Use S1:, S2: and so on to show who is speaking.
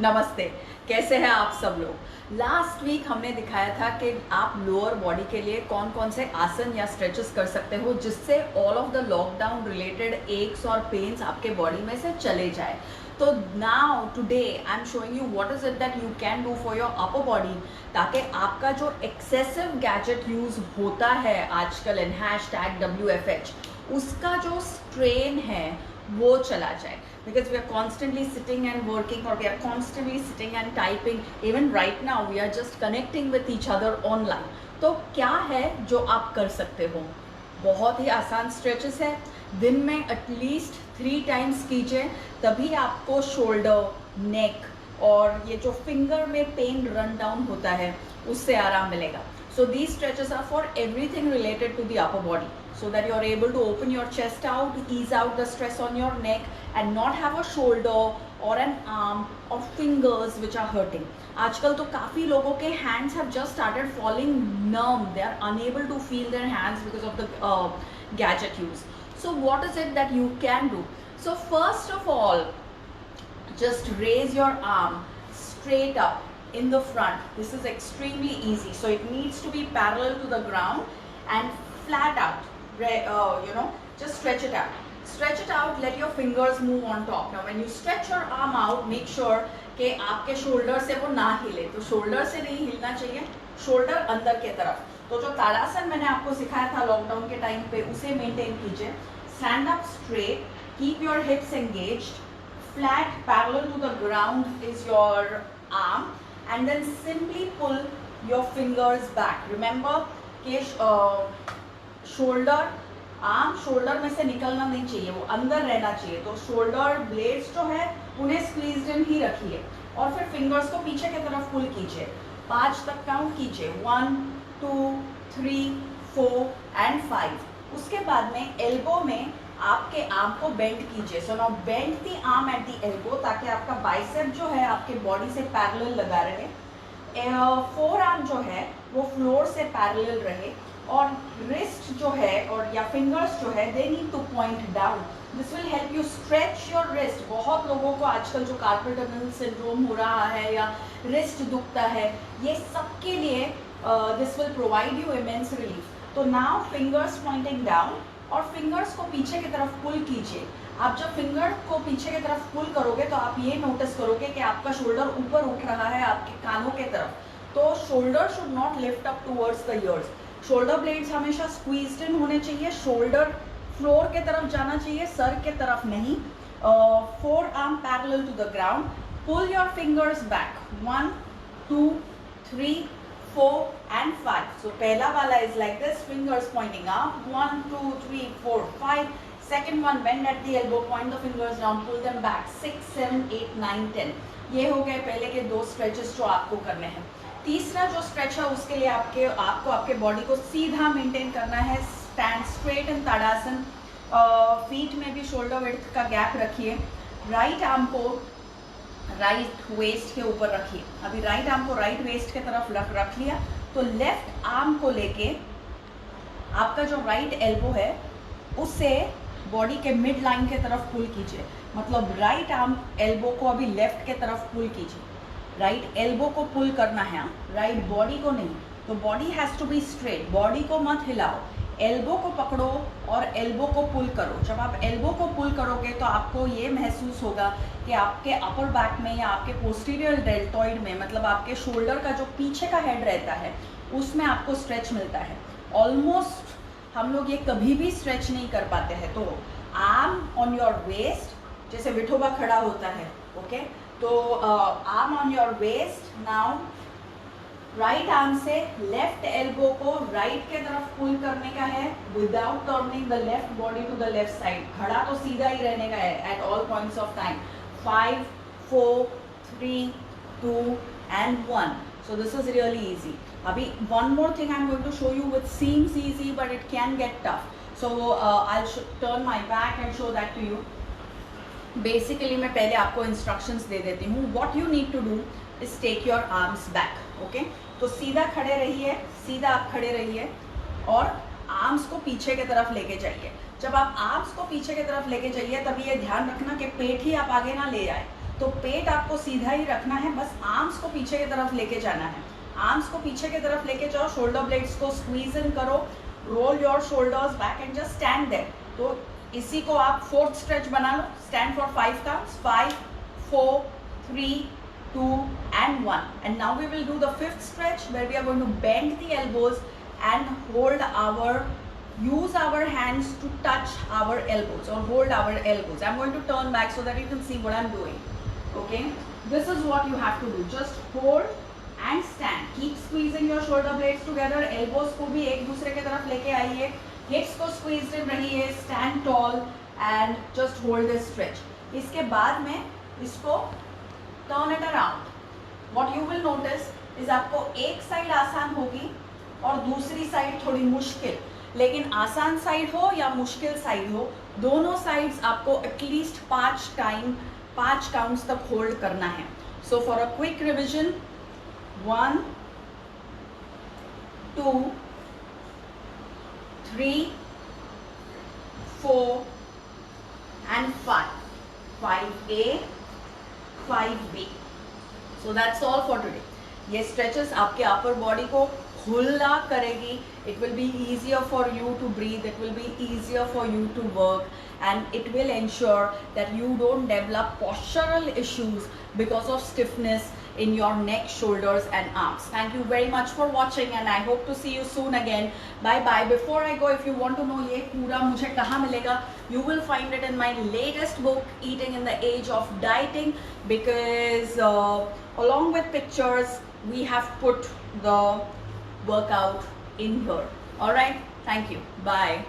S1: नमस्ते। कैसे हैं आप सब लोग। लास्ट वीक हमने दिखाया था कि आप लोअर बॉडी के लिए कौन कौन से आसन या स्ट्रेचेस कर सकते हो जिससे all of the lockdown related x और पेन्स आपके बॉडी में से चले जाए। तो now today I am showing you what is it that you can do for your upper body, ताकि आपका जो एक्सेसिव गैजेट यूज होता है आजकल इन #WFH, उसका जो स्ट्रेन है वो चला जाए। Because we are constantly sitting and working, or we are constantly sitting and typing. Even right now we are just connecting with each other online. तो क्या है जो आप कर सकते हो? बहुत ही आसान स्ट्रेचेस है। दिन में एटलीस्ट 3 टाइम्स कीजिए, तभी आपको शोल्डर, नेक और ये जो फिंगर में पेन रन डाउन होता है उससे आराम मिलेगा। So these stretches are for everything related to the upper body, so that you are able to open your chest out, ease out the stress on your neck and not have a shoulder or an arm or fingers which are hurting. आजकल तो काफ़ी लोगों के hands have just started falling numb. They are unable to feel their hands because of the gadget use. So what is it that you can do? So first of all, just raise your arm straight up in the front. This is extremely easy. So it needs to be parallel to the ground and flat out. Just stretch it out. Stretch it out. Let your fingers move on top. Now, when you stretch your arm out, make sure कि आपके shoulder से वो ना हिले। तो shoulder से नहीं हिलना चाहिए, शोल्डर अंदर के तरफ। तो जो ताड़ासन मैंने आपको सिखाया था लॉकडाउन के टाइम पे, उसे मेंटेन कीजिए। Stand up straight, keep your hips engaged, flat parallel to the ground is your arm, and then simply pull your fingers back. Remember कि शोल्डर, आर्म शोल्डर में से निकलना नहीं चाहिए, वो अंदर रहना चाहिए। तो शोल्डर ब्लेड्स जो है उन्हें स्क्वीज्ड इन ही रखिए और फिर फिंगर्स को पीछे की तरफ पुल कीजिए। 5 तक काउंट कीजिए, 1 2 3 4 एंड 5। उसके बाद में एल्बो में आपके आर्म को बेंड कीजिए। So now bend the arm at the elbow, ताकि आपका बाइसेप जो है आपके बॉडी से पैरेलल लगा रहे, फोर आर्म जो है वो फ्लोर से पैरेलल रहे, और रिस्ट जो है और या फिंगर्स जो है they need two point down. This will help you stretch your wrist. बहुत लोगों को आजकल जो कार्पल टनल सिंड्रोम हो रहा है या रिस्ट दुखता है, ये सब के लिए this will provide you immense relief. तो नाउ फिंगर्स पॉइंटिंग डाउन और फिंगर्स को पीछे की तरफ पुल कीजिए। आप जब फिंगर को पीछे की तरफ पुल करोगे तो आप ये नोटिस करोगे कि आपका शोल्डर ऊपर उठ रहा है आपके कानों के तरफ। तो shoulder should not lift up towards the years. Shoulder blades हमेशा स्क्वीज्ड इन होने चाहिए, शोल्डर फ्लोर के तरफ जाना चाहिए, सर के तरफ नहीं। Forearm parallel to the ground, pull your fingers back, 1 2 3 4 and 5. So पहला वाला is like this, fingers pointing up, 1 2 3 4 5. Second one, bend at the elbow, point the fingers down, pull them back, 6 7 8 9 10. ये हो गए पहले के 2 stretches जो आपको करने हैं। तीसरा जो स्ट्रेच है उसके लिए आपको आपके बॉडी को सीधा मेंटेन करना है। Stand straight in tadasana, feet में भी शोल्डर विड्थ का गैप रखिए। राइट आर्म को राइट वेस्ट के ऊपर रखिए। अभी राइट आर्म को राइट वेस्ट के तरफ रख लिया, तो लेफ्ट आर्म को लेके आपका जो राइट एल्बो है उससे बॉडी के मिड लाइन के तरफ पुल कीजिए। मतलब राइट आर्म एल्बो को अभी लेफ्ट के तरफ पुल कीजिए। राइट एल्बो को पुल करना है, राइट बॉडी को नहीं। तो body has to be straight, body को मत हिलाओ, एल्बो को पकड़ो और एल्बो को पुल करो। जब आप एल्बो को पुल करोगे तो आपको ये महसूस होगा कि आपके अपर बैक में या आपके पोस्टीरियर डेल्टॉइड में, मतलब आपके शोल्डर का जो पीछे का हेड रहता है, उसमें आपको स्ट्रेच मिलता है। ऑलमोस्ट हम लोग ये कभी भी स्ट्रेच नहीं कर पाते हैं। तो आर्म ऑन योर वेस्ट, जैसे विठोबा खड़ा होता है, ओके। तो arm on your waist. Now right arm से लेफ्ट एल्बो को राइट के तरफ पुल करने का है without turning the left body to the left side. खड़ा तो सीधा ही रहने का है at all points of time. 5 4 3 2 and 1. So this is really easy. अभी one more thing I'm going to show you which seems easy but it can get tough. So I'll turn my back and show that to you. Basically मैं पहले आपको instructions दे देती हूँ. What you need to do is take your arms back. Okay? तो सीधा खड़े रहिए, सीधा आप खड़े रहिए और आर्म्स को पीछे की तरफ लेके जाइए। जब आप आर्म्स को पीछे की तरफ लेके जाइए तभी ये ध्यान रखना कि पेट ही आप आगे ना ले आए। तो पेट आपको सीधा ही रखना है, बस आर्म्स को पीछे की तरफ लेके जाना है। आर्म्स को पीछे की तरफ लेके जाओ, शोल्डर ब्लेड्स को स्क्वीज इन करो, roll your shoulders back and just stand there. तो इसी को आप फोर्थ स्ट्रेच बना लो। Stand for 5 counts, 5 4 3 2 and 1, and now we will do the fifth stretch where we are going to bend the elbows and use our hands to touch our elbows or hold our elbows. I'm going to turn back so that you can see what I'm doing. Okay, this is what you have to do. Just hold and stand. Keep squeezing your shoulder blades together. Elbows को भी एक दूसरे की तरफ लेके आइए, hips को squeezed in रहिए, stand tall and just hold this stretch. इसके बाद में इसको turn it around. What you will notice is आपको एक साइड आसान होगी और दूसरी साइड थोड़ी मुश्किल, लेकिन आसान साइड हो या मुश्किल साइड हो, दोनों साइड्स आपको एटलीस्ट 5 काउंट्स तक होल्ड करना है। So for a quick revision, 1 2 3 4 and 5, 5A 5B. So that's all for today. ये स्ट्रेचेस आपके अपर बॉडी को खुला करेगी. It will be easier for you to breathe. It will be easier for you to work, and it will ensure that you don't develop postural issues because of stiffness in your neck, shoulders and arms. Thank you very much for watching, and I hope to see you soon again. Bye bye. Before I go, if you want to know ये पूरा मुझे कहाँ मिलेगा, you will find it in my latest book, Eating in the Age of Dieting, because along with pictures we have put the workout in here. All right, thank you. Bye.